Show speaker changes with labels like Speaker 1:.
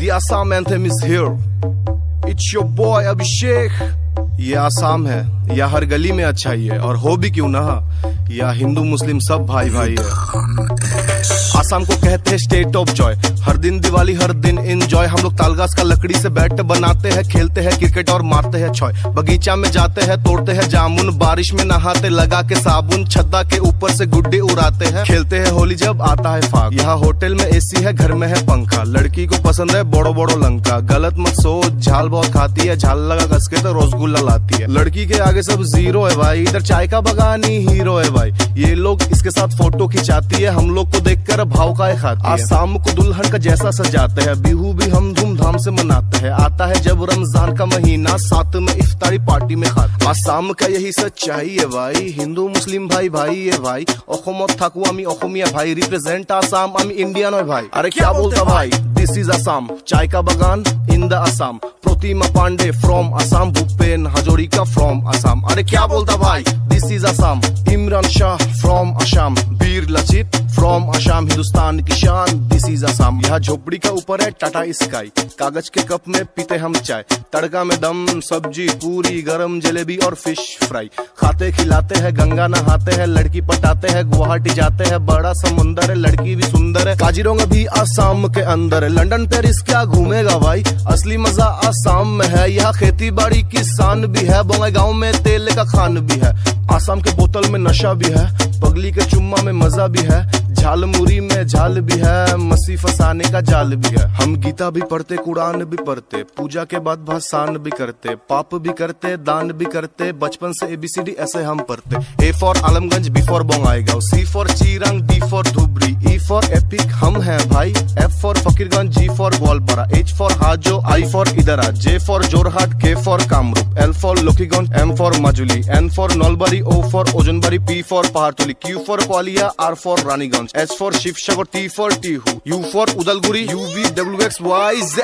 Speaker 1: The Assam anthem is here. It's your boy Abhishek. ये आसाम है या हर गली में अच्छा ही है, और हो भी क्यों ना, या हिंदू मुस्लिम सब भाई भाई है। आसाम को कहते हैं स्टेट ऑफ जॉय, हर दिन दिवाली हर दिन एंजॉय। हम लोग तालगाछ का लकड़ी से बैट बनाते हैं, खेलते हैं क्रिकेट और मारते हैं छॉय। बगीचा में जाते हैं तोड़ते हैं जामुन, बारिश में नहाते लगा के साबुन। छत्ता के ऊपर से गुड्डे उड़ाते हैं, खेलते हैं होली जब आता है फाग। यहाँ होटल में एसी है, घर में है पंखा, लड़की को पसंद है बड़ो बड़ो लंका। गलत मत सोच, झाल बहुत खाती है, झाल लगा कस के तो रसगुल्ला लाती है। लड़की के आगे सब जीरो है भाई, इधर चाय का बगानी हीरो है भाई। ये लोग इसके साथ फोटो खिंचाती है, हम लोग को देखकर भाव का खाती है। आसाम को दुल्हन का जैसा सजाते हैं, बिहू भी हम धूमधाम से मनाते हैं। आता है जब रमजान का महीना, साथ में इफ्तारी पार्टी में खाते। आसाम का यही सच्चाई है भाई, हिंदू मुस्लिम भाई भाई है भाई। অসমত থাকো আমি অসমীয়া ভাই, রিপ্রেজেন্ট আসাম আমি ইন্ডিয়ান হয় ভাই। আরে क्या बोलता भाई, दिस इज आसाम, चाय का बगान in the Assam. Pratima Pandey from Assam, Bhupen Hazarika from Assam. अरे क्या बोलता भाई, this is Assam, Imran Shah from Assam, वीर लचित फ्रॉम आसाम, हिंदुस्तान की शान दिस इज आसाम। यहाँ झोपड़ी का ऊपर है टाटा स्काई, कागज के कप में पीते हम चाय। तड़का में दम सब्जी पूरी गरम जलेबी और फिश फ्राई। खाते खिलाते हैं गंगा नहाते हैं, लड़की पटाते हैं गुवाहाटी जाते हैं। बड़ा समुंदर है लड़की भी सुंदर है, काजीरंगा भी आसाम के अंदर है। लंदन पेरिस क्या घूमेगा भाई, असली मजा आसाम में है। यहाँ खेती बाड़ी किसान भी है, बोंगाईगांव में तेल का खान भी है। आसाम के बोतल में नशा भी है, पगली के चुम्मा में मजा भी है। झालमुरी में झाल भी है, मसी फसाने का जाल भी है। हम गीता भी पढ़ते कुरान भी पढ़ते, पूजा के बाद भाषण भी करते, पाप भी करते दान भी करते। बचपन से ABCD ऐसे हम पढ़ते। A for Alamganj, B for Bongaigaon, C for Chirang, D for Dhubri, E for epic हम हैं भाई, F for Fakirganj, G for Goalpara, H for Hajo, I for Idra, J for Jorhat, K for Kamrup, L for Lokiganj, M for Majuli, N for Nalbari, O for Ojanbari, P for Pahartali, Q for Gwalior, R for Raniganj, H for Sivasagar, T for Tihu, U for Udalguri, UV WXYZ।